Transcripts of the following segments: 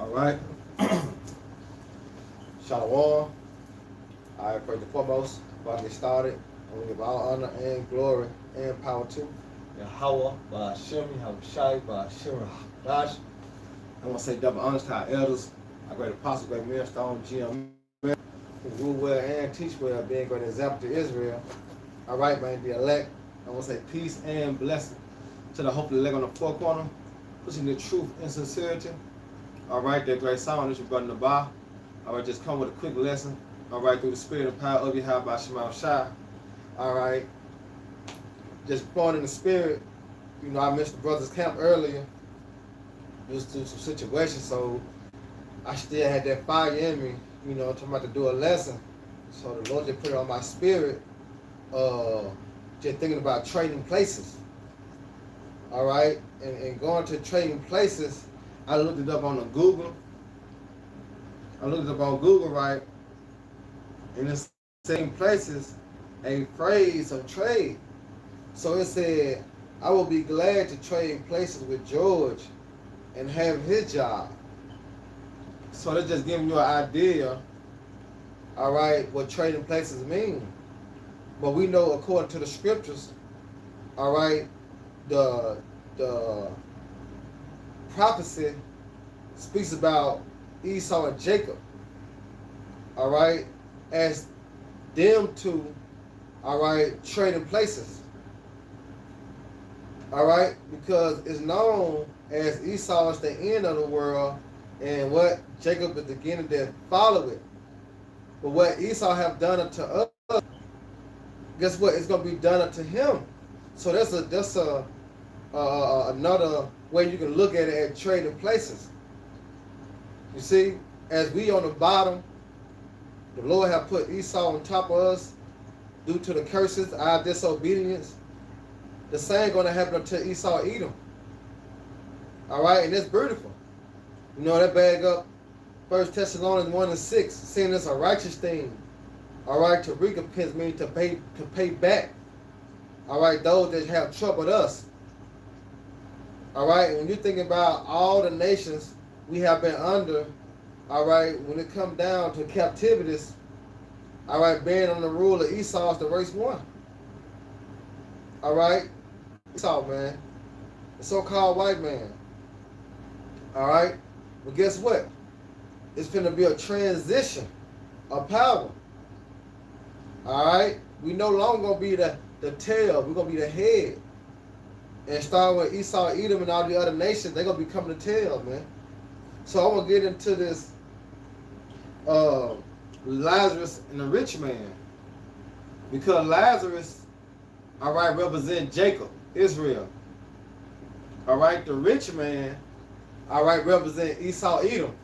All right. Shalom. All right, first and foremost, before I get started, I want to give all honor and glory and power to Yahweh, Ba'ashim, Yahushai, Ba'ashim, Dash. I want to say double honors to our elders, our great apostle, great millstone, GM, who rule well and teach well, being a great example to Israel. All right, man, the elect. I want to say peace and blessing to the hopefully elect on the four corner, pushing the truth and sincerity. All right, that great song that you brought in the bar. All right, just come with a quick lesson. All right, through the spirit and power of Yahweh by Shema Shai. All right, just born in the spirit. You know, I missed the brothers' camp earlier. Just through some situations, so I still had that fire in me. You know, talking about to do a lesson. So the Lord just put it on my spirit. Just thinking about trading places. All right, and going to trading places. I looked it up on the Google. Right? And it's same places, a phrase of trade. So it said, I will be glad to trade places with George and have his job. So they're just giving you an idea, all right, what trading places mean. But we know according to the scriptures, all right, the prophecy speaks about Esau and Jacob, all right, as them two, all right, trading places, all right, because it's known as Esau is the end of the world and what Jacob is the beginning that follow it. But what Esau have done unto us, guess what? It's going to be done unto him. So that's another way you can look at it at trading places. You see, as we on the bottom, the Lord have put Esau on top of us due to the curses, our disobedience. The same going to happen to Esau, Edom. All right, and it's beautiful. You know, that bag up 1 Thessalonians 1:6, saying it's a righteous thing. All right, to recompense means to pay back. All right, those that have troubled us. All right, when you think about all the nations we have been under, all right, when it comes down to captivities, all right, being on the rule of Esau is the worst one. All right, Esau, man, the so-called white man. All right, but guess what? It's going to be a transition of power. All right, we no longer going to be the tail. We're going to be the head. And starting with Esau, Edom, and all the other nations, they're going to become the tail, man. So I'm going to get into this Lazarus and the rich man. Because Lazarus, all right, represent Jacob, Israel. All right, the rich man, all right, represent Esau, Edom.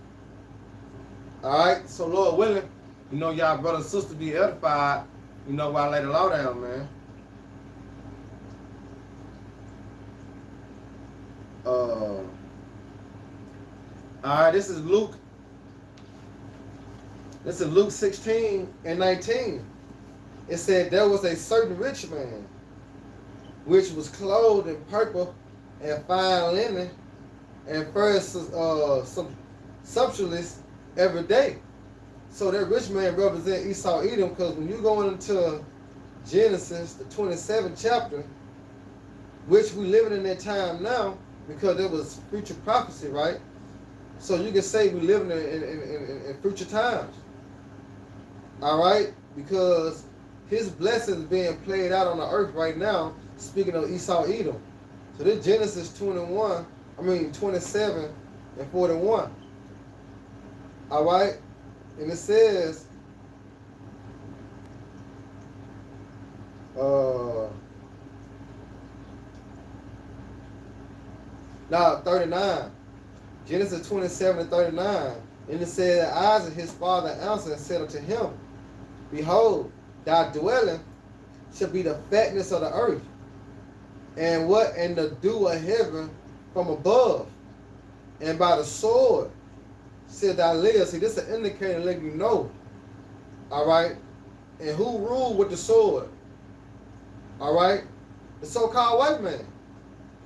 All right, so Lord willing, you know, y'all brothers and sisters be edified, you know, while I lay the law down, man. All right, this is Luke. This is Luke 16:19. It said, there was a certain rich man, which was clothed in purple and fine linen, and first sumptuous every day. So that rich man represents Esau, Edom, because when you go into Genesis, the 27th chapter, which we living in that time now, because there was future prophecy, right? So you can say we living in future times. All right? Because his blessings being played out on the earth right now, speaking of Esau, Edom. So this Genesis 27 and 41. All right? And it says, now 39. Genesis 27 and 39. And it said, Isaac his father answered and said unto him, behold, thy dwelling shall be the fatness of the earth, and what and the dew of heaven from above, and by the sword shall thou live. See, this is an indicator to let you know. All right, and who ruled with the sword? All right, the so-called white man.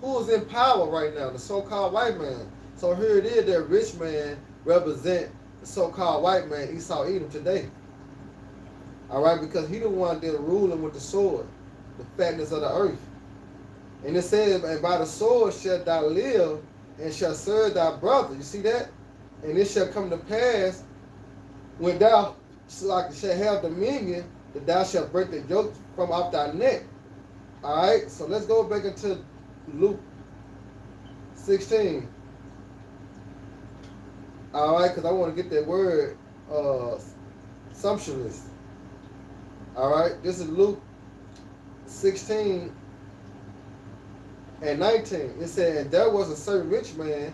Who is in power right now? The so-called white man. So here it is, that rich man represent the so-called white man, Esau Edom, today. All right, because he the one that ruling with the sword, the fatness of the earth. And it says, and by the sword shalt thou live, and shall serve thy brother. You see that? And it shall come to pass, when thou shalt have dominion, that thou shalt break the yoke from off thy neck. All right, so let's go back into Luke 16. All right, because I want to get that word, sumptuous. All right, this is Luke 16 and 19. It said, and there was a certain rich man,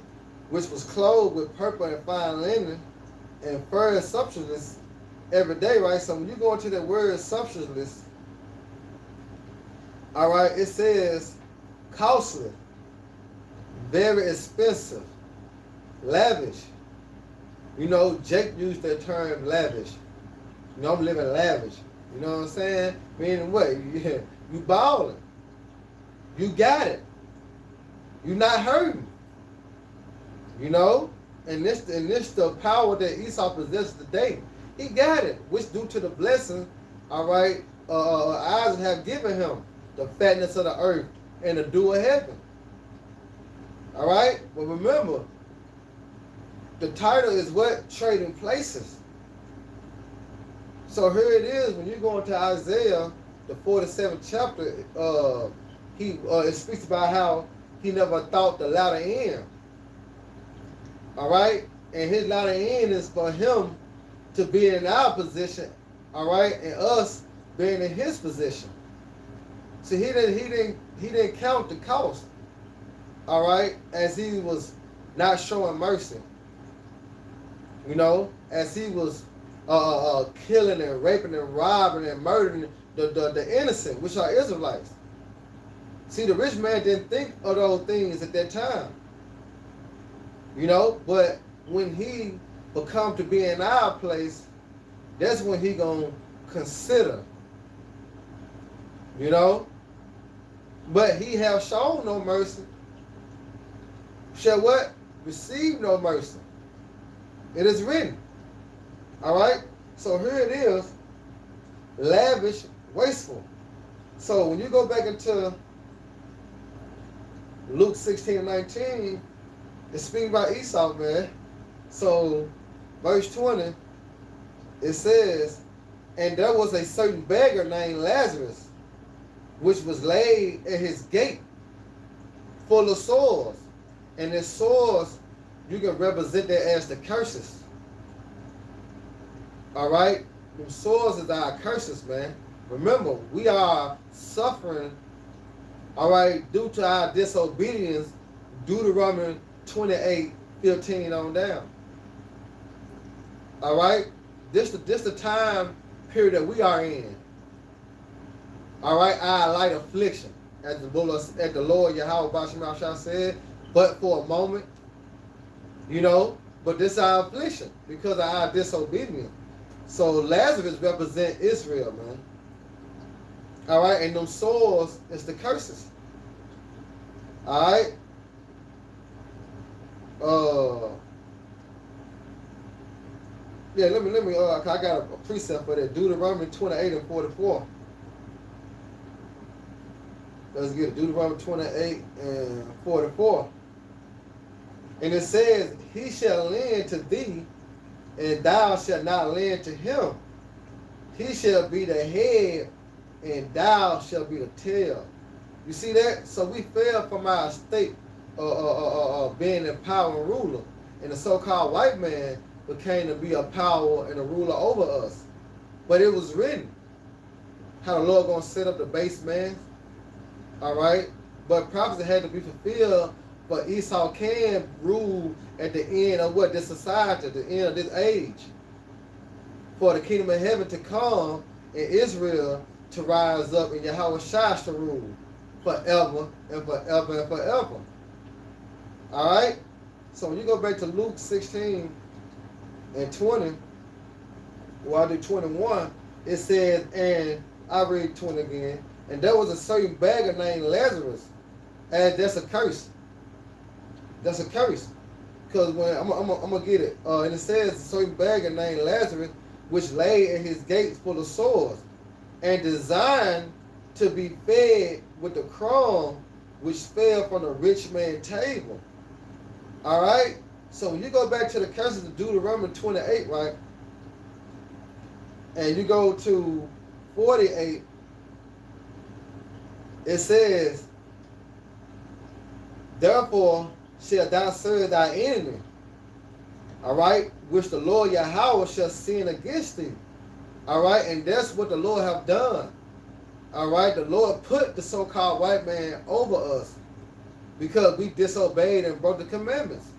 which was clothed with purple and fine linen, and fared sumptuousness every day, right? So when you go into that word sumptuousness, all right, it says costly, very expensive, lavish. You know, Jake used that term lavish. You know, I'm living lavish. You know what I'm saying? Meaning what? You balling. You got it. You not hurting. You know? And this the power that Esau possesses today. He got it, which due to the blessing, all right, Isaac have given him the fatness of the earth and the dew of heaven. All right? But remember, the title is what? Trading places. So here it is, when you go into Isaiah, the 47th chapter, it speaks about how he never thought the latter end. All right? And his latter end is for him to be in our position, all right, and us being in his position. See, he didn't count the cost, all right, as he was not showing mercy. You know, as he was killing and raping and robbing and murdering the innocent, which are Israelites. See, the rich man didn't think of those things at that time. You know, but when he will come to be in our place, that's when he gonna consider. You know? But he have shown no mercy. Shall what? Receive no mercy. It is written. All right? So here it is. Lavish, wasteful. So when you go back into Luke 16:19, it's speaking about Esau, man. So verse 20, it says, and there was a certain beggar named Lazarus, which was laid at his gate, full of sores. And his sores, you can represent that as the curses. All right? The sores is our curses, man. Remember, we are suffering, all right, due to our disobedience, Deuteronomy 28:15 on down. All right? This the time period that we are in. All right? Our light affliction, as the Lord Yahweh Bashim said, but for a moment, you know, but this is our affliction because of our disobedience. So Lazarus represent Israel, man. All right? And them sores is the curses. All right? Yeah, let me I got a precept for that. Deuteronomy 28:44. Let's get it. Deuteronomy 28:44. And it says, he shall lend to thee, and thou shalt not lend to him. He shall be the head, and thou shalt be the tail. You see that? So we fell from our state being a power and ruler. And the so-called white man became to be a power and a ruler over us. But it was written how the Lord going to set up the base man. All right? But prophecy had to be fulfilled, but Esau can rule at the end of what? This society, the end of this age. For the kingdom of heaven to come and Israel to rise up and Yahweh Shai to rule forever and forever and forever. All right? So when you go back to Luke 16:20, well, I do 21, it says, and I read 20 again, and there was a certain beggar named Lazarus, and that's a curse. That's a curse. because when I'm gonna get it, and it says a certain beggar named Lazarus, which lay at his gates full of sores, and designed to be fed with the crumb which fell from the rich man's table. All right. So when you go back to the curses of Deuteronomy 28, right, and you go to 48, it says, therefore shall thou serve thy enemy, all right, which the Lord Yahweh shall send against thee, all right, and that's what the Lord have done, all right. The Lord put the so-called white man over us because we disobeyed and broke the commandments,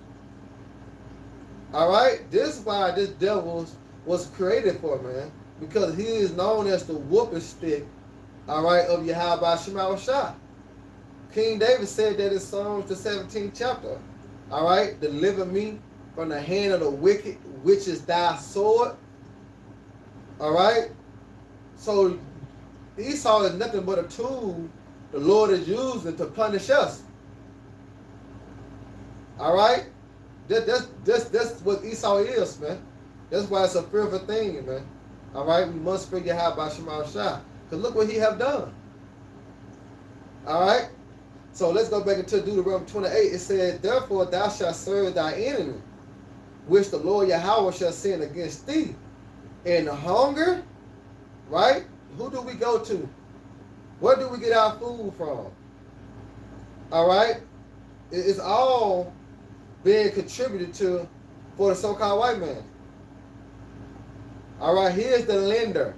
all right. This is why this devil was created for, man, because he is known as the whooping stick, all right, of Yahweh Shema Shah. King David said that in Psalms the 17th chapter, all right, deliver me from the hand of the wicked, which is thy sword, all right. So Esau is nothing but a tool the Lord is using to punish us, all right. That's what Esau is, man. That's why it's a fearful thing, man. All right, we must figure out by Shema Shah, because look what he have done. All right. So let's go back into Deuteronomy 28. It said, therefore thou shalt serve thy enemy, which the Lord Yahweh shall send against thee. And the hunger, right? Who do we go to? Where do we get our food from? All right. It's all being contributed to for the so-called white man. All right, here's the lender.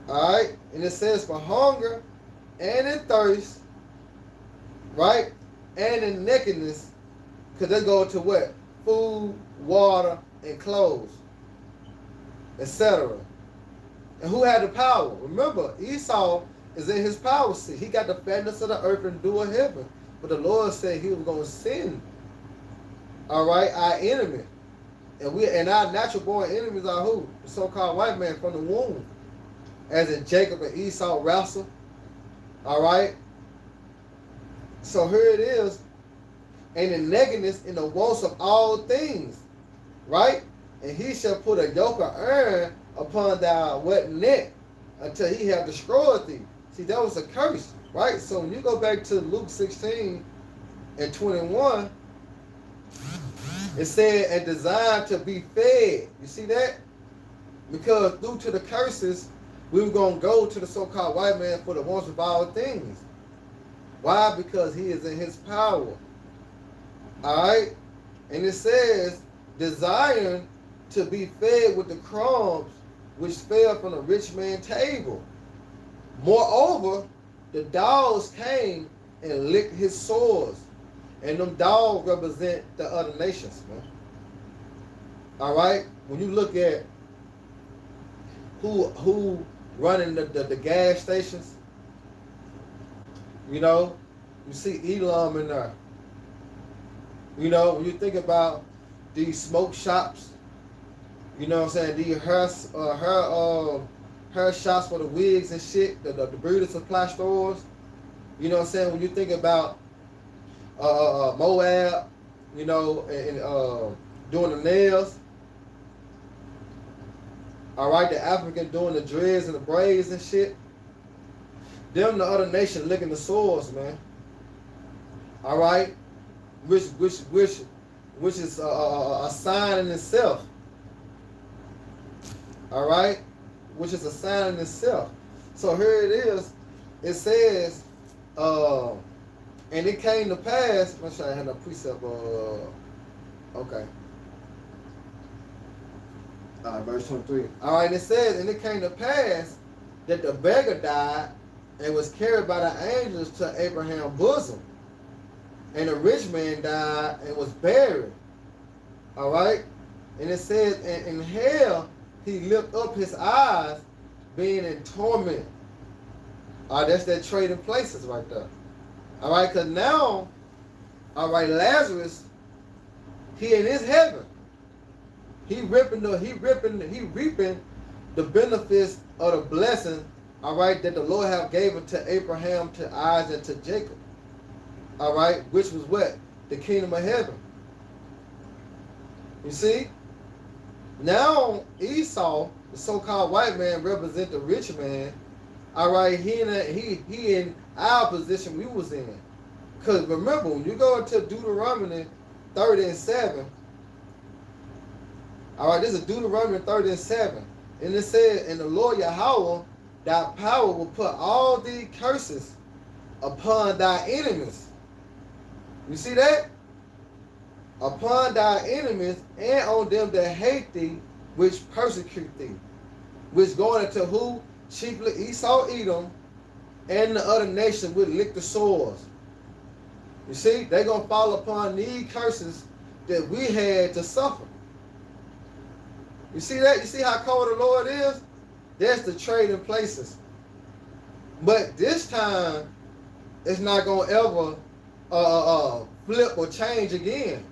All right, and it says for hunger and in thirst, right, and in nakedness, because they go to what? Food, water, and clothes, etc. And who had the power? Remember, Esau is in his power seat. He got the fatness of the earth and dew of heaven. But the Lord said he was going to send, all right, our enemy. And our natural born enemies are who? The so-called white man from the womb. As in Jacob and Esau wrestle. All right. So here it is. And in nakedness in the wants of all things. Right? And he shall put a yoke of iron upon thy wet neck until he have destroyed thee. See, that was a curse. Right? So when you go back to Luke 16 and 21, it said, and designed to be fed. You see that? Because due to the curses, we were going to go to the so-called white man for the wants of all things. Why? Because he is in his power. All right? And it says, desiring to be fed with the crumbs which fell from the rich man's table. Moreover, the dogs came and licked his sores. And them dogs represent the other nations, man. All right? When you look at who running the gas stations, you know, you see Elam in there. You know, when you think about these smoke shops, you know what I'm saying, these hair shops for the wigs and shit, the beauty supply stores, you know what I'm saying, when you think about Moab, you know, and doing the nails. All right, the African doing the dreads and the braids and shit. Them the other nation licking the sores, man. All right, which is a sign in itself. All right, which is a sign in itself. So here it is. It says, and it came to pass. I'm trying to have a precept. Okay. Verse 23. All right, it says, and it came to pass that the beggar died and was carried by the angels to Abraham's bosom. And the rich man died and was buried. All right? And it says, and in hell he lifted up his eyes, being in torment. All right, that's that trading places right there. All right, because now, all right, Lazarus, he in his heaven. He reaping the benefits of the blessing, all right, that the Lord have given to Abraham, to Isaac, and to Jacob. All right, which was what? The kingdom of heaven. You see? Now Esau, the so-called white man, represent the rich man. All right, he in our position we was in. Because remember, when you go into Deuteronomy 30 and 7, all right, this is Deuteronomy 30 and 7. And it said, and the Lord Yahweh, thy power will put all these curses upon thy enemies. You see that? Upon thy enemies and on them that hate thee, which persecute thee. Which going into who? Chiefly Esau, Edom, and the other nations would lick the sores. You see, they're going to fall upon these curses that we had to suffer. You see that? You see how cold the Lord is? That's the trading places. But this time, it's not going to ever flip or change again.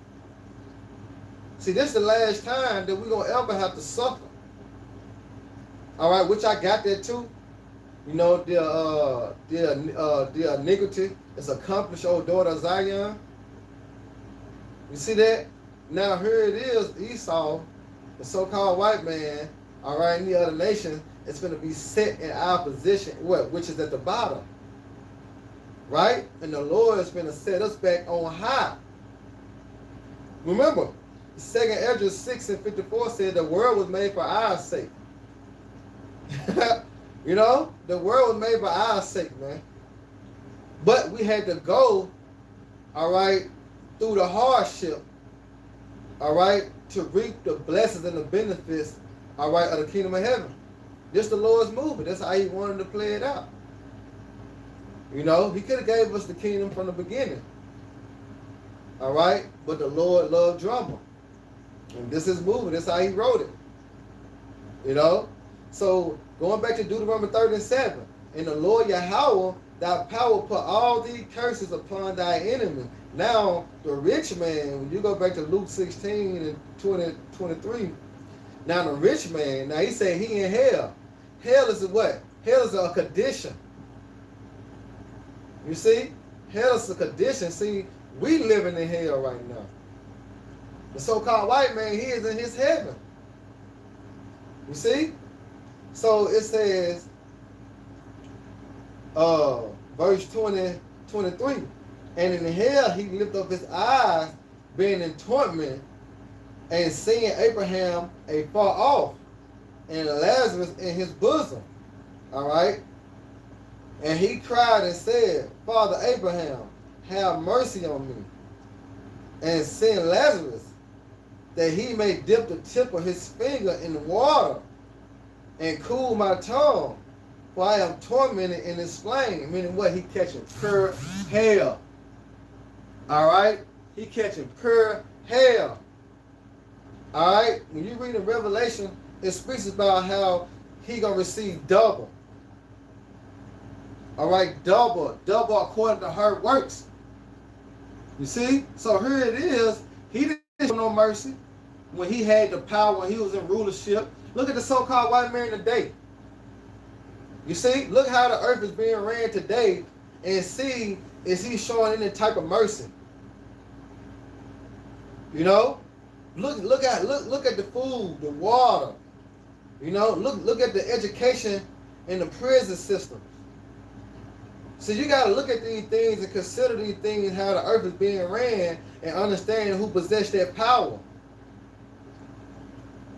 See, this is the last time that we're going to ever have to suffer. All right, which I got that too. You know, the iniquity is accomplished, O daughter of Zion. You see that? Now here it is, Esau, the so-called white man, all right, and the other nation, it's going to be set in our position, which is at the bottom. Right? And the Lord is going to set us back on high. Remember, 2 Ezra 6 and 54 said the world was made for our sake. You know, the world was made for our sake, man. But we had to go, all right, through the hardship, all right, to reap the blessings and the benefits, all right, of the kingdom of heaven. This the Lord's movement. That's how he wanted to play it out. You know, he could have gave us the kingdom from the beginning. All right, but the Lord loved drama. And this is movement. That's how he wrote it. You know? So, going back to Deuteronomy 30 and 7. And the Lord Yahweh, thy power put all these curses upon thy enemy. Now, the rich man, when you go back to Luke 16 and 23, now the rich man, now he said he in hell. Hell is a what? Hell is a condition. You see? Hell is a condition. See, we living in hell right now. The so-called white man, he is in his heaven. You see? So it says, verse 23, and in hell he lift up his eyes, being in torment, and seeing Abraham afar off, and Lazarus in his bosom. All right? And he cried and said, Father Abraham, have mercy on me, and send Lazarus, that he may dip the tip of his finger in the water, and cool my tongue, for I am tormented in this flame. Meaning what? He catching pure hell. All right? He catching pure hell. All right? When you read in Revelation, it speaks about how he going to receive double. All right? Double according to her works. You see? So here it is. He didn't show no mercy when he had the power, when he was in rulership. Look at the so-called white man today. You see? Look how the earth is being ran today, and see, is he showing any type of mercy? You know? Look at the food, the water. You know, look at the education in the prison system. So you got to look at these things and consider these things, how the earth is being ran, and understand who possessed that power.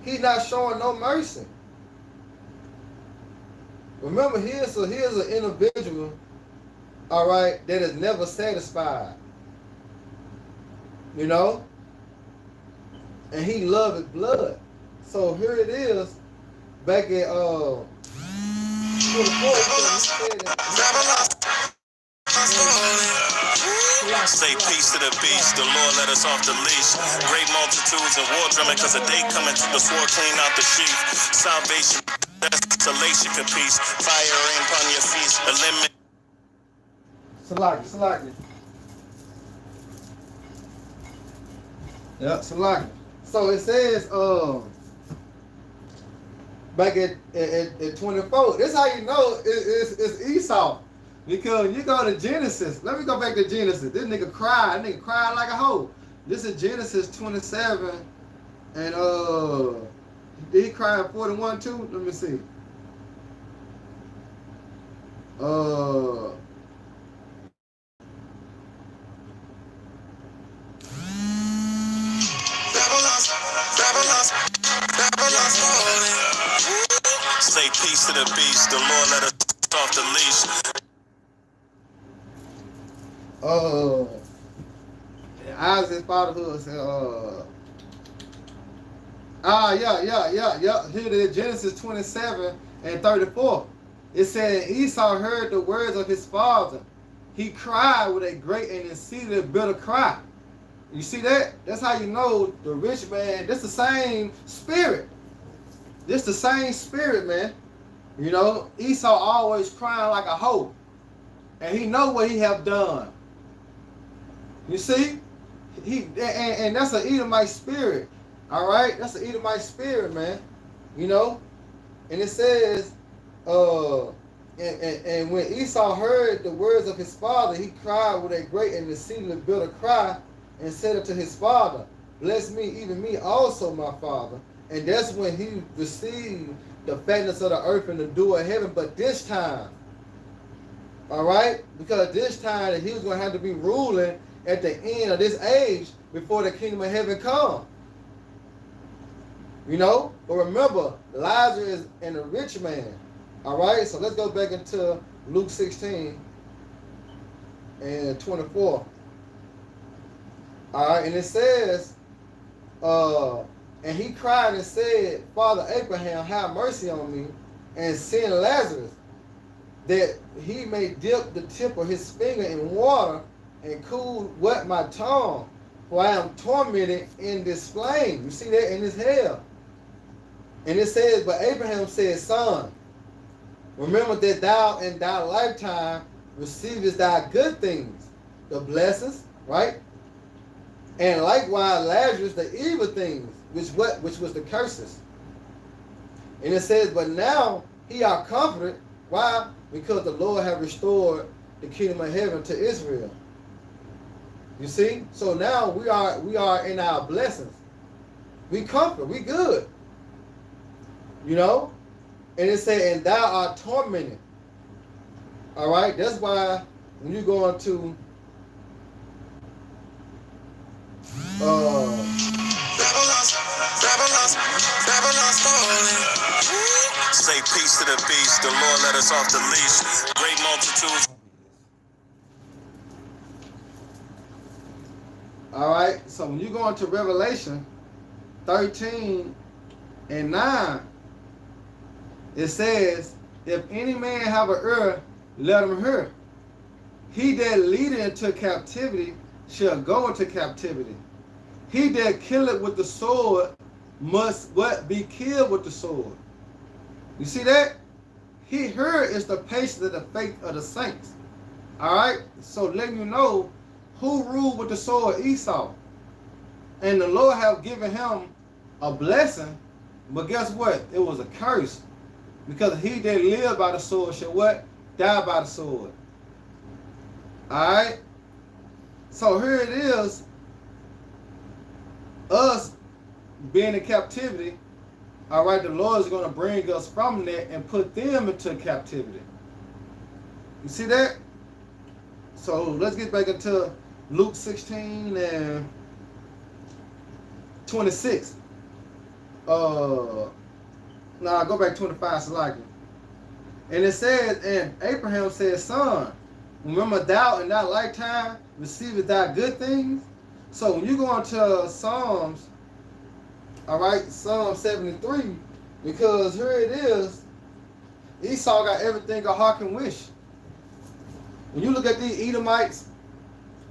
He's not showing no mercy. Remember, here's an individual, all right, that is never satisfied. You know? And he loved his blood. So here it is, back at 24, say peace to the beast, the Lord let us off the leash. Great multitudes and war drumming, cause a day coming to the sword clean out the sheath. Salvation, desolation for peace. Fire rain upon your feet. Eliminate. Salaki. Yeah, Salaki. So it says, back at 24. This is how you know it's Esau. Because you go to Genesis. Let me go back to Genesis. This nigga cried. This nigga cried like a hoe. This is Genesis 27 And did he cry in 41 too? Let me see. Say peace to the beast. The Lord let us off the leash. Isaac's fatherhood said, Here it is, Genesis 27 and 34. It said, Esau heard the words of his father. He cried with a great and exceeding bitter cry. You see that? That's how you know the rich man, this the same spirit. This the same spirit, man. You know, Esau always crying like a hoe. And he know what he have done. You see? And that's an Edomite spirit. All right? That's an Edomite spirit, man. You know? And it says, and when Esau heard the words of his father, he cried with a great and exceedingly bitter cry, and said unto his father, bless me, even me also, my father. And that's when he received the fatness of the earth and the dew of heaven. But this time, all right, because this time that he was going to have to be ruling at the end of this age before the kingdom of heaven come. You know, but remember, Lazarus and the rich man. All right, so let's go back into Luke 16 and 24. All right, and it says, and he cried and said, Father Abraham, have mercy on me, and send Lazarus, that he may dip the tip of his finger in water and cool wet my tongue, for I am tormented in this flame. You see that in this hell. And it says, but Abraham said, Son, remember that thou in thy lifetime receivest thy good things, the blessings, right? And likewise Lazarus the evil things, which was the curses. And it says, but now he are comforted. Why? Because the Lord have restored the kingdom of heaven to Israel. You see? So now we are in our blessings. We comfort, we good. You know? And it says, and thou art tormented. All right? That's why when you go into say peace to the beast. The Lord let us off the leash. Great multitudes. All right, so when you go into Revelation 13 and 9, it says, if any man have an ear, let him hear. He that leadeth into captivity shall go into captivity. He that killeth with the sword must what? Be killed with the sword. You see that? He here is the patience of the faith of the saints. All right, so letting you know who ruled with the sword, Esau. And the Lord have given him a blessing, but guess what? It was a curse. Because he that live by the sword shall what? Die by the sword. Alright? So here it is, us being in captivity. Alright, the Lord is going to bring us from there and put them into captivity. You see that? So let's get back into Luke 16 and 26. Now go back 25, Salaki. And it says, and Abraham said, Son, remember thou in thy lifetime receivest thy good things. So when you go into Psalms, all right, Psalm 73, because here it is, Esau got everything a heart can wish. When you look at these Edomites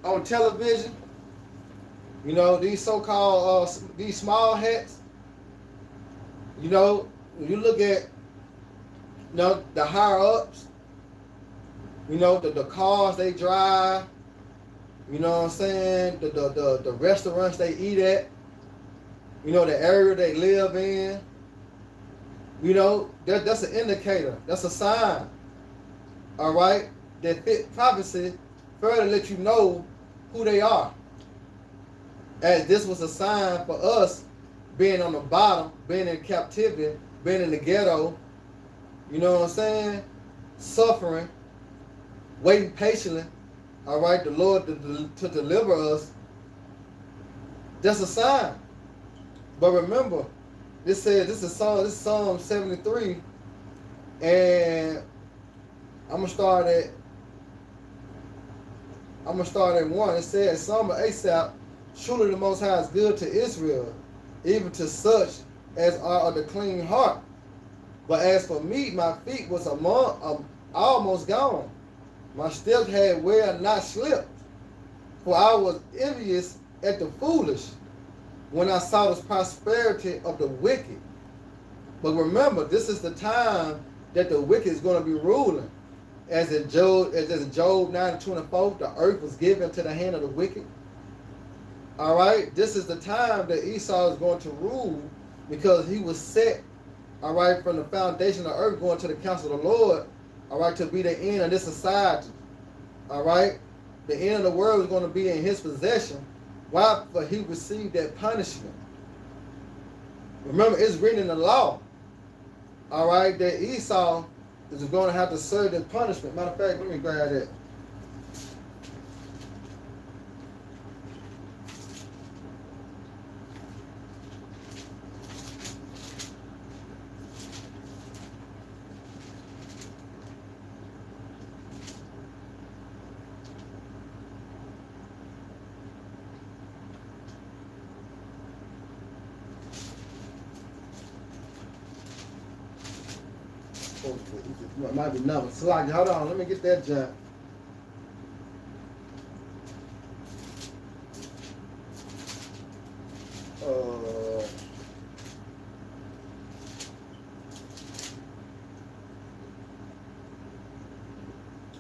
on television, you know, these so-called, these small hats, you know, when you look at, you know, the higher ups, you know, the cars they drive, you know what I'm saying, the restaurants they eat at, you know, the area they live in, you know, that's an indicator, that's a sign, all right, that fit prophecy further let you know who they are. And this was a sign for us being on the bottom, being in captivity, being in the ghetto, you know what I'm saying? Suffering, waiting patiently, all right, the Lord to deliver us. That's a sign. But remember, this is Psalm 73, and I'm gonna start at 1. It says, Psalm of Asaph, truly the Most High is good to Israel, even to such as are of the clean heart. But as for me, my feet was almost gone. My steps had well not slipped. For I was envious at the foolish when I saw the prosperity of the wicked. But remember, this is the time that the wicked is going to be ruling. As in Job 9:24, the earth was given to the hand of the wicked. All right, this is the time that Esau is going to rule, because he was set, all right, from the foundation of the earth, going to the counsel of the Lord, all right, to be the end of this society. All right, the end of the world is going to be in his possession. Why? For he received that punishment. Remember, it's written in the law, all right, that Esau is going to have to serve that punishment. Matter of fact, let me grab that. It might be number. Hold on, let me get that jump.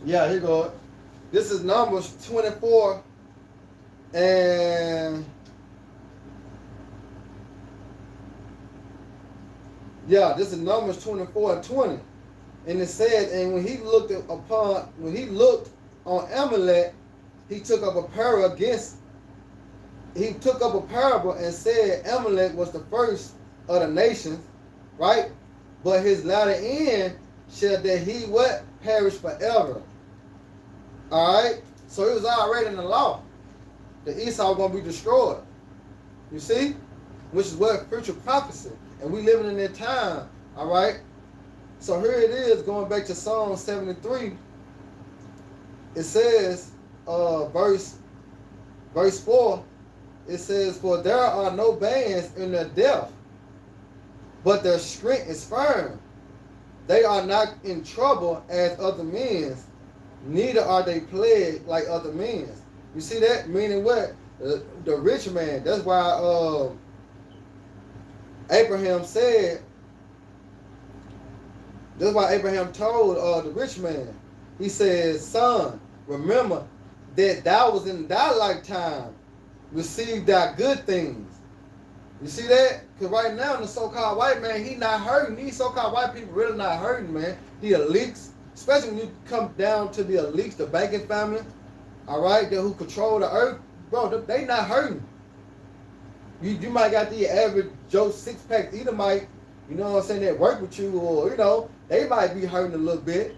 Yeah, here you go. This is Numbers 24, and yeah, this is Numbers 24 and 20. And it said, and when he looked on Amalek, he took up a parable and said Amalek was the first of the nations, right? But his latter end shall that he what? Perish forever. All right? So it was already in the law that Esau was going to be destroyed. You see? Which is what future prophecy. And we living in that time, all right? So here it is, going back to Psalm 73. It says, verse 4, it says, for there are no bands in their death, but their strength is firm. They are not in trouble as other men's, neither are they plagued like other men's. You see that? Meaning what? The rich man. That's why Abraham said, that's why Abraham told the rich man, he says, son, remember that thou was in thy lifetime received thy good things. You see that? Because right now, the so-called white man, he not hurting. These so-called white people really not hurting, man. The elites, especially when you come down to the elites, the banking family, all right, who control the earth, bro, they not hurting. You might got the average Joe six-pack Edomite, you know what I'm saying, that work with you, or, you know, they might be hurting a little bit.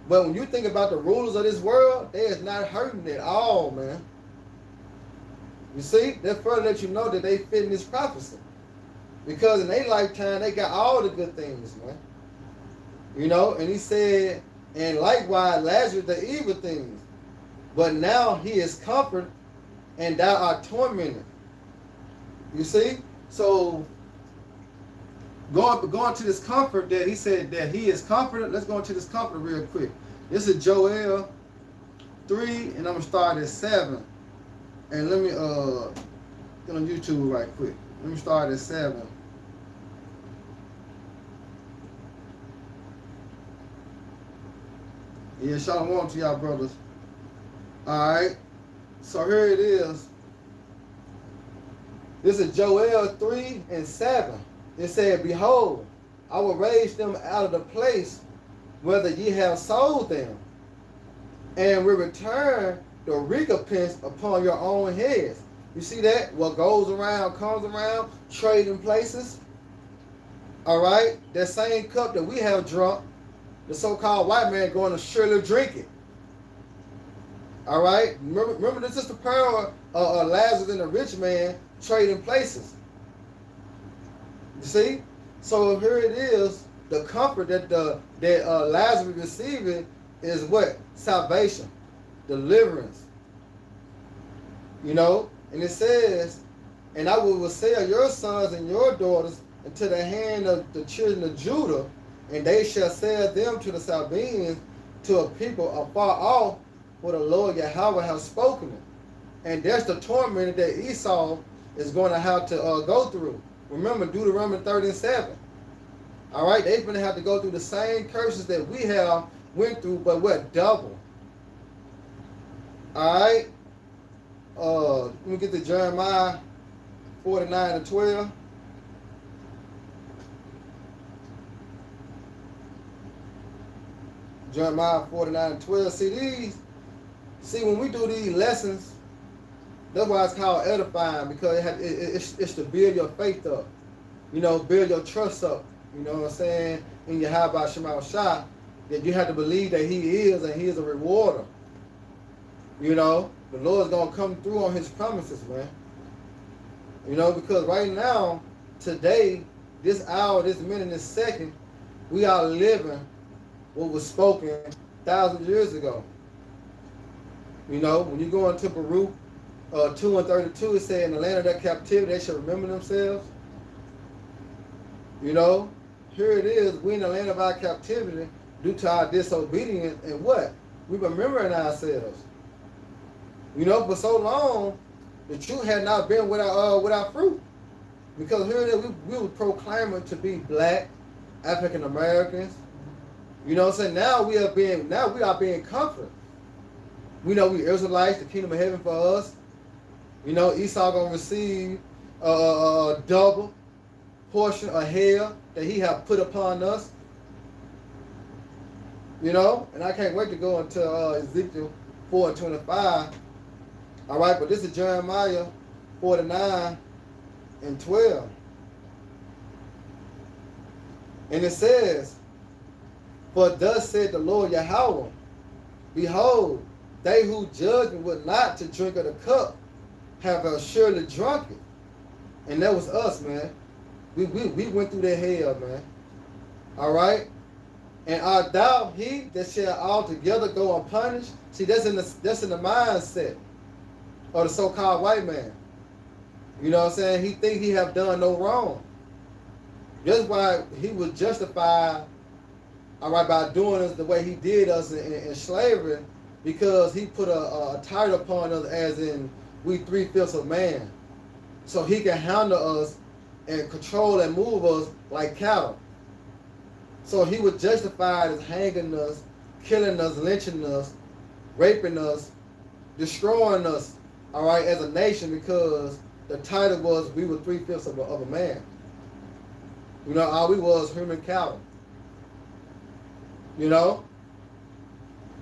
But when you think about the rulers of this world, they is not hurting at all, man. You see, that further let you know that they fit in this prophecy. Because in their lifetime, they got all the good things, man. You know, and he said, and likewise, Lazarus, the evil things. But now he is comforted, and thou art tormented. You see? So, going to this comfort that he said that he is comforted, let's go into this comfort real quick. This is Joel 3, and I'm going to start at 7. And let me, get on YouTube right quick. Let me start at 7. Yeah, shalom to y'all brothers. Alright. So here it is. This is Joel 3 and 7. It said, behold, I will raise them out of the place whether ye have sold them, and will return the recompense upon your own heads. You see that? What goes around comes around, trading places. All right? That same cup that we have drunk, the so-called white man going to surely drink it. All right? Remember this is the parable of Lazarus and the rich man trading places. You see? So here it is, the comfort that Lazarus receiving is what? Salvation, deliverance. You know? And it says, and I will sell your sons and your daughters into the hand of the children of Judah, and they shall sell them to the Sabaeans, to a people afar off, for the Lord Yahweh has spoken it. And that's the torment that Esau is going to have to go through. Remember Deuteronomy 30:7. All right, they're going to have to go through the same curses that we have went through, but what? Double. All right. Let me get to Jeremiah 49:12. Jeremiah 49:12. See, when we do these lessons, that's why it's called edifying, because it's to build your faith up. You know, build your trust up. You know what I'm saying? In your Yahweh Shema Shah, that you have to believe that He is, and He is a rewarder. You know, the Lord's going to come through on His promises, man. You know, because right now, today, this hour, this minute, this second, we are living what was spoken thousands of years ago. You know, when you go into Baruch 2:32, it says, in the land of their captivity, they shall remember themselves. You know, here it is, we in the land of our captivity due to our disobedience, and what? We've been remembering ourselves. You know, for so long, the truth had not been without fruit. Because here it is, we were proclaiming to be black, African Americans. You know what I'm saying? Now we are being comforted. We know we Israelites, the kingdom of heaven for us. You know, Esau gonna receive a double portion of hell that he have put upon us. You know, and I can't wait to go into Ezekiel 4:25. All right, but this is Jeremiah 49:12. And it says, for thus said the Lord Yahweh, behold, they who judge me would not to drink of the cup have surely drunk it. And that was us, man. We went through that hell, man. All right? And art thou he that shall altogether go unpunished? See, that's in the mindset of the so-called white man. You know what I'm saying? He think he have done no wrong. That's why he was justified, all right, by doing us the way he did us in slavery, because he put a title upon us as in we 3/5 of man. So he can handle us and control and move us like cattle. So he was justified as hanging us, killing us, lynching us, raping us, destroying us, all right, as a nation, because the title was we were 3/5 of a man. You know, all we was human cattle. You know?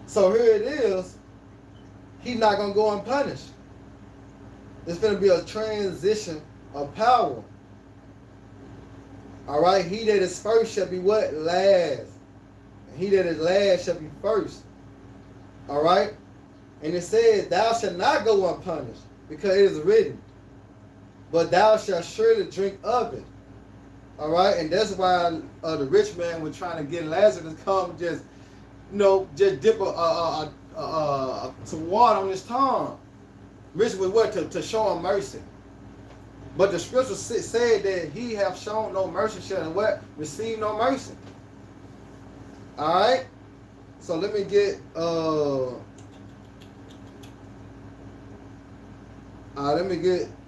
So here it is. He's not going to go unpunished. It's going to be a transition of power. All right? He that is first shall be what? Last. And he that is last shall be first. All right? And it says, thou shalt not go unpunished, because it is written, but thou shalt surely drink of it. All right? And that's why the rich man was trying to get Lazarus to come just, you know, just dip some water on his tongue. Rich was what? To show him mercy. But the scripture said that he have shown no mercy shall what? Receive no mercy. All right? So let me get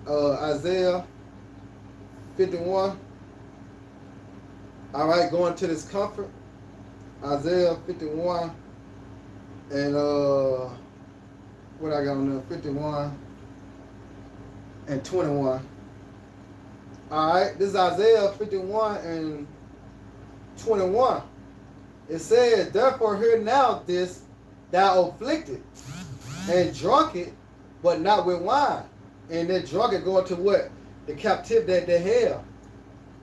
Isaiah 51. All right, going to this comfort. Isaiah 51 and what I got on there? 51 and 21. All right, this is Isaiah 51 and 21. It says, therefore hear now this, thou afflicted, and drunk it, but not with wine. and that drunkard going to what? The captivity, that hell,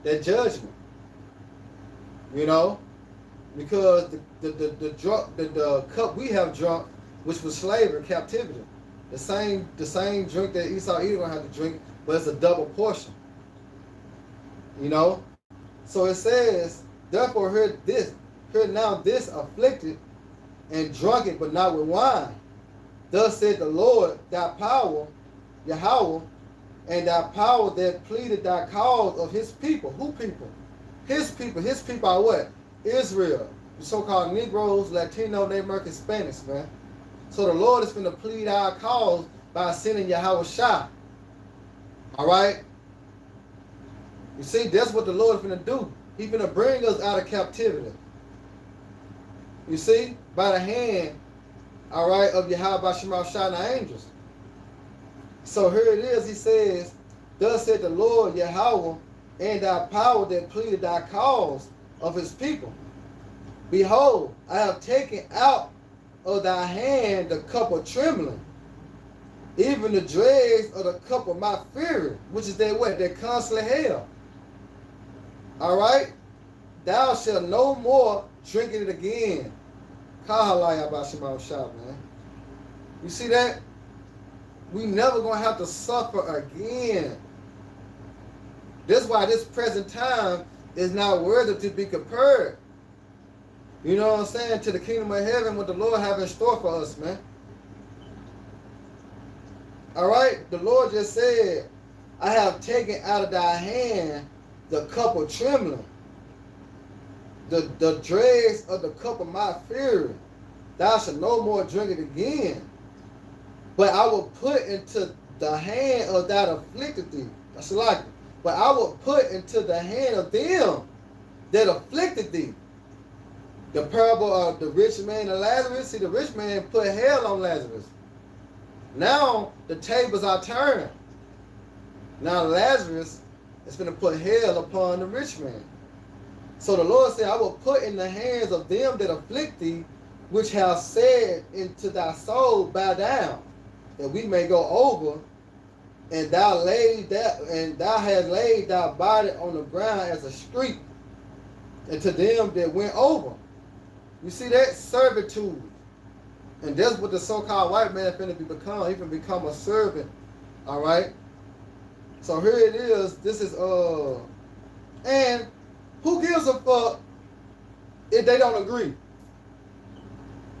that judgment. You know, because the cup we have drunk, which was slavery, captivity, the same drink that Esau Edom gonna have to drink, but it's a double portion. You know, so it says, therefore hear now this afflicted and drunken, but not with wine. Thus said the Lord, thy power, Yahweh, and thy power that pleaded thy cause of his people. Who people? His people. His people are what? Israel. The so-called Negroes, Latino, Native American, Hispanics, man. So the Lord is going to plead our cause by sending Yahweh Shah. All right? You see, that's what the Lord is going to do. He's going to bring us out of captivity. You see? By the hand, all right, of Yahweh Shema Shah and the angels. So here it is. He says, thus said the Lord Yahweh, and thy power that pleaded thy cause of his people. Behold, I have taken out of thy hand the cup of trembling, even the dregs of the cup of my fury, which is that what? That constantly hell. All right? Thou shalt no more drink it again. Man. You see that? We never going to have to suffer again. That's why this present time is not worthy to be compared. You know what I'm saying? To the kingdom of heaven, what the Lord have in store for us, man. All right? The Lord just said, I have taken out of thy hand the cup of trembling, the dregs of the cup of my fury. Thou shalt no more drink it again. But I will put into the hand of that afflicted thee. That's like it. But I will put into the hand of them that afflicted thee. The parable of the rich man and Lazarus. See, the rich man put hell on Lazarus. Now the tables are turned. Now Lazarus is going to put hell upon the rich man. So the Lord said, I will put in the hands of them that afflict thee, which have said into thy soul, bow down, that we may go over. And thou hast laid thy body on the ground as a street, and to them that went over. You see that? Servitude. And that's what the so-called white man is going to become. He can become a servant. All right? So here it is. This is, and who gives a fuck if they don't agree?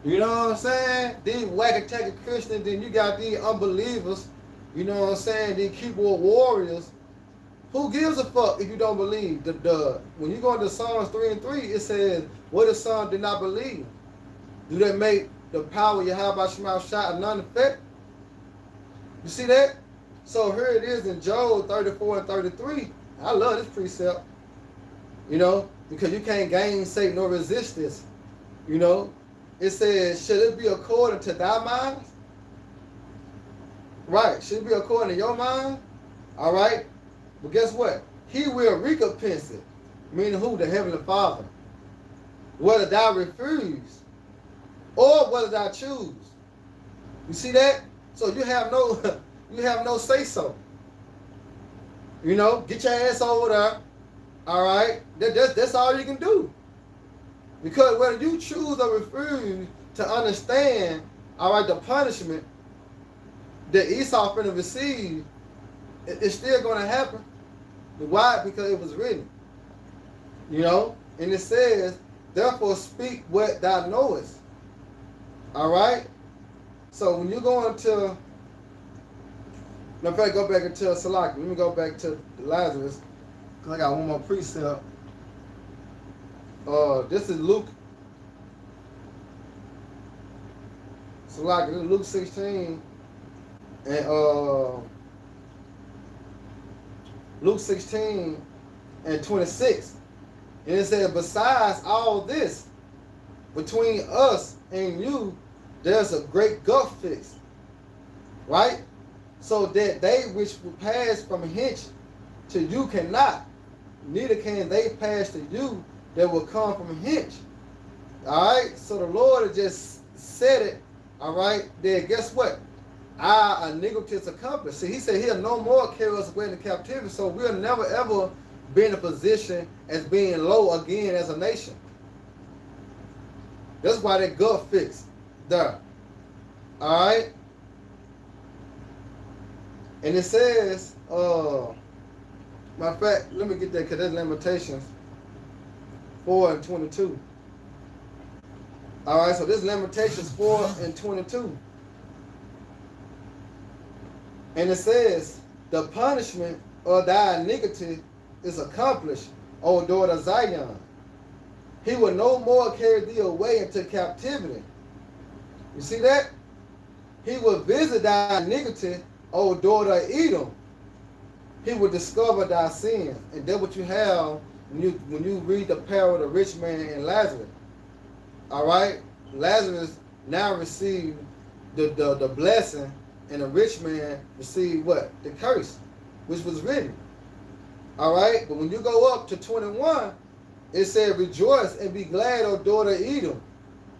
You know what I'm saying? These whack-a-tacky Christians, then you got these unbelievers, you know what I'm saying, these keyboard warriors. Who gives a fuck if you don't believe? When you go into Psalms 3:3, it says, what if some did not believe? Do that make the power of Yahweh Shema Shah of none effect? You see that? So here it is in Job 34 and 33. I love this precept. You know, because you can't gainsay nor resist this. You know, it says, should it be according to thy mind? Right. Should it be according to your mind? All right. But guess what? He will recompense it. Meaning who? The Heavenly Father. Whether thou refuse or whether thou choose. You see that? So you have no say so. You know, get your ass over there. All right. That's all you can do. Because whether you choose or refuse to understand, all right, the punishment that Esau finna receive, it's still going to happen. Why? Because it was written. You know? And it says, therefore speak what thou knowest. All right? So when you go into, let me go back into Salaki. Let me go back to Lazarus. Because I got one more precept. This is Luke. Salaki, this is Luke 16. And Luke 16 and 26. And it says, besides all this, between us and you, there's a great gulf fixed. Right? So that they which will pass from hence to you cannot, neither can they pass to you that will come from hence. All right? So the Lord has just said it, all right, that guess what? our iniquity is accomplished. See, he said he'll no more carry us away into captivity, so we'll never ever be in a position as being low again as a nation. That's why that gut fixed there. All right. And it says, matter of fact, let me get that because there's Lamentations 4:22. All right, so this Lamentations 4:22. And it says, the punishment of thy iniquity is accomplished, O daughter of Zion. He will no more carry thee away into captivity. You see that? He will visit thy iniquity, O daughter of Edom. He will discover thy sins. And that's what you have when you read the parable of the rich man and Lazarus. All right? Lazarus now received the blessing, and the rich man received what? The curse, which was written. All right? But when you go up to 21, it said, rejoice and be glad, O daughter of Edom,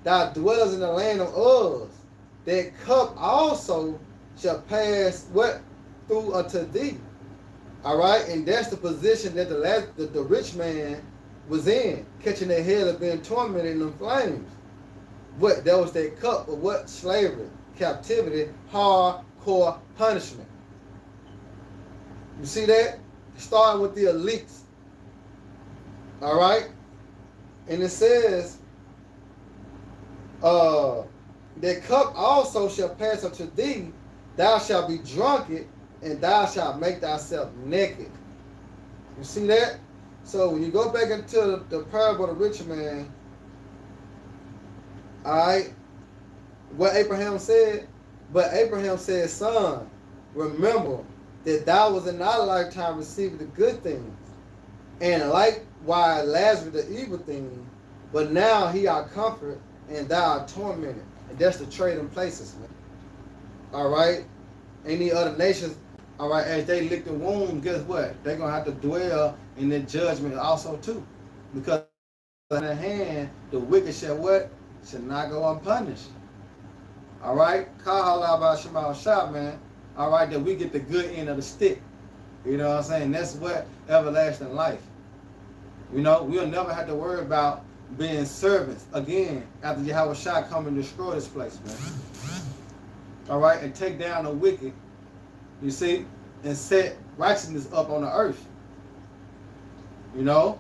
thou dwellest in the land of Uz. That cup also shall pass what? Through unto thee. All right? And that's the position that the rich man was in, catching their head of being tormented in the flames. What? That was that cup of what? Slavery, captivity, hardcore punishment. You see that? Starting with the elites. All right? And it says, that cup also shall pass unto thee, thou shalt be drunken, and thou shalt make thyself naked. You see that? So when you go back into the parable of the rich man, all right, what Abraham said, but Abraham said, son, remember that thou was in thy lifetime receiving the good things, and likewise Lazarus the evil thing, but now he are comfort, and thou art tormented. And that's the trade in places, man. All right? Any other nations, all right, as they lick the womb, guess what? They're going to have to dwell in their judgment also, too. Because on the hand, the wicked shall what? Shall not go unpunished. All right? Man. All right, that we get the good end of the stick. You know what I'm saying? That's what everlasting life. You know, we'll never have to worry about being servants again after Yahweh Shah come and destroy this place, man. All right, and take down the wicked, you see, and set righteousness up on the earth. You know,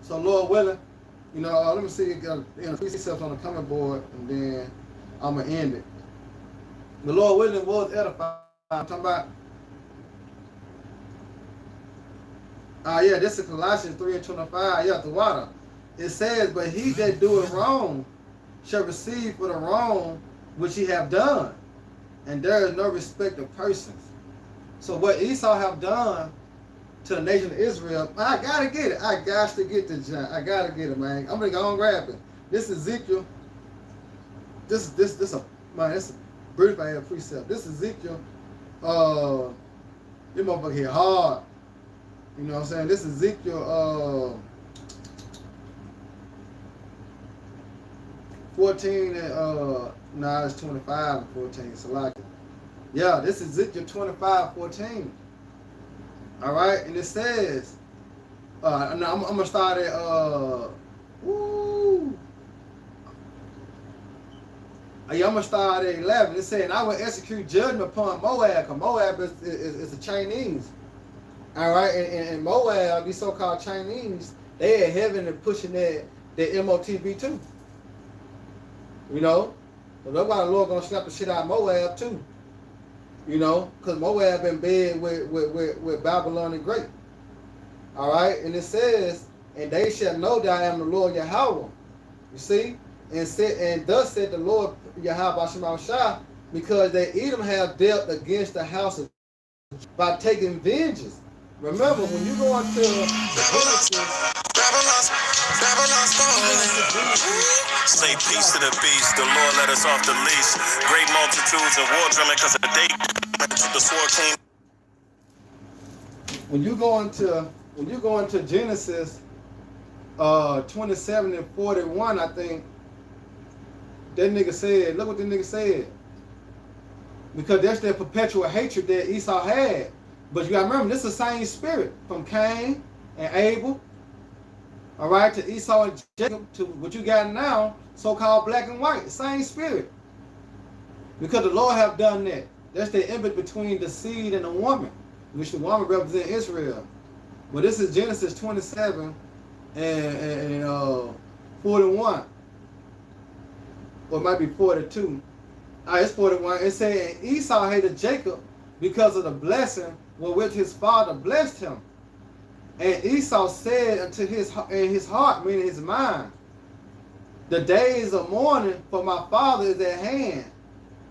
so Lord willing, you know, let me see, yourself on the comment board, and then I'm gonna end it. The Lord willing was edified. I'm talking about. Yeah, this is Colossians 3:25. Yeah, the water. It says, but he that doeth wrong shall receive for the wrong which he have done. And there is no respect of persons. So what Esau have done to the nation of Israel, I gotta get it. I got to get this, John. I gotta get it, man. I'm gonna go and grab it. This is Ezekiel. This is a beautiful precept. This is Ezekiel. This motherfucker hit hard. You know what I'm saying? This is Ezekiel 14 and it's 25 and 14. Select it. Yeah, this is Ezekiel 25:14. All right, and it says, now I'm gonna start at I'm gonna start at 11. It said, I will execute judgment upon Moab, because Moab is the Chinese. All right, and Moab, these so-called Chinese, they are heavy and pushing that MOTV too. You know, so that's why the Lord gonna slap the shit out of Moab too. You know, because Moab in bed with Babylon the Great. All right, and it says, and they shall know that I am the Lord Yahweh. You see, and thus said the Lord Yahweh Shah, because they Edom have dealt against the house of by taking vengeance. Remember, when you go into say peace to the beast. The Lord let us off the leash. Great multitudes and war drumming because of the day the sword clean. When you go into Genesis 27 and 41, I think that nigga said, look what the nigga said. Because that's that perpetual hatred that Esau had. But you got to remember, this is the same spirit from Cain and Abel, all right, to Esau and Jacob, to what you got now, so-called black and white. Same spirit. Because the Lord have done that. That's the image between the seed and the woman, which the woman represents Israel. Well, this is Genesis 27 and 41. Or it might be 42. It's 41. It said, Esau hated Jacob because of the blessing wherewith his father blessed him. And Esau said unto his heart, meaning his mind, the days of mourning for my father is at hand.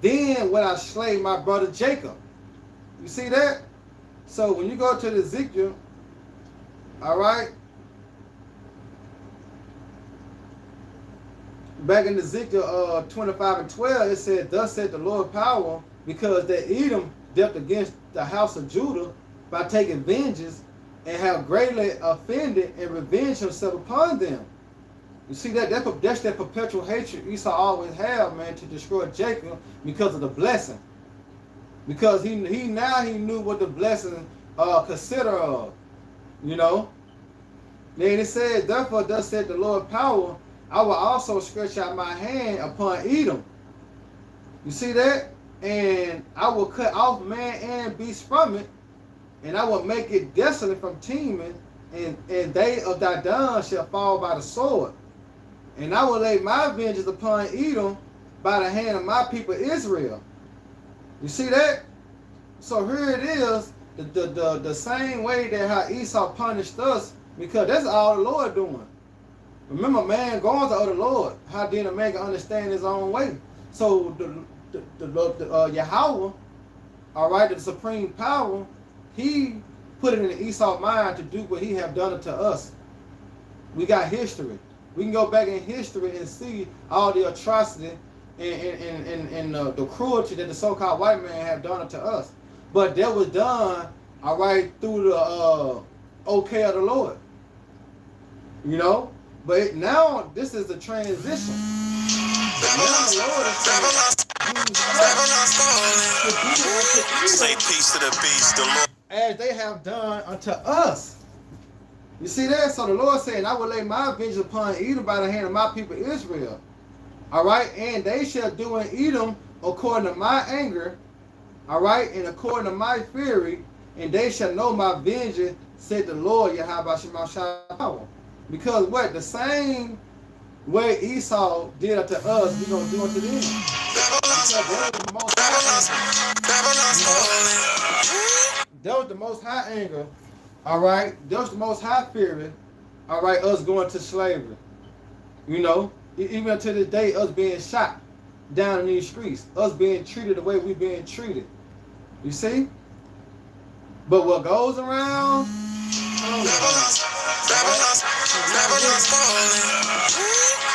Then will I slay my brother Jacob. You see that? So when you go to the Ezekiel, all right, back in Ezekiel 25 and 12, it said, thus said the Lord power, because that Edom dealt against the house of Judah by taking vengeance and have greatly offended and revenged himself upon them. You see that's that perpetual hatred Esau always have, man, to destroy Jacob because of the blessing. Because he knew what the blessing consider of, you know. Then it said, therefore thus said the Lord power, I will also stretch out my hand upon Edom. You see that? And I will cut off man and beast from it, and I will make it desolate from Teman, and they of Dedan shall fall by the sword. And I will lay my vengeance upon Edom by the hand of my people Israel. You see that? So here it is, the same way that how Esau punished us, because that's all the Lord doing. Remember, man going to the Lord. How then a man can understand his own way? So the Yahweh, all right, the supreme power, he put it in Esau's mind to do what he have done unto us. We got history. We can go back in history and see all the atrocity and the cruelty that the so-called white man have done unto us. But that was done, all right, through the okay of the Lord. You know? But now, this is the transition. Now the Lord is say peace to the beast, the Lord, as they have done unto us. You see that? So the Lord saying, I will lay my vengeance upon Edom by the hand of my people Israel. All right? And they shall do in Edom according to my anger. All right? And according to my fury. And they shall know my vengeance, said the Lord, Yahweh Shemashah. Because what? The same way Esau did unto us, we're going to do unto them. That was the most high anger. All right? That was the most high fury. All right? Us going to slavery. You know? Even to this day, us being shot down in these streets. Us being treated the way we're being treated. You see? But what goes around...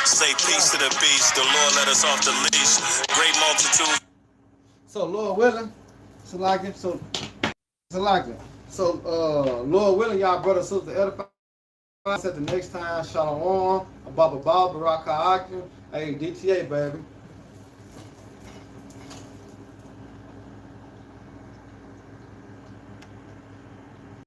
say peace to the beast, the Lord let us off the leash. Great multitude. So Lord willing, So Lord willing, y'all brothers and sisters, edify. At the next time, Shalom, Ababa Barakah, hey DTA baby.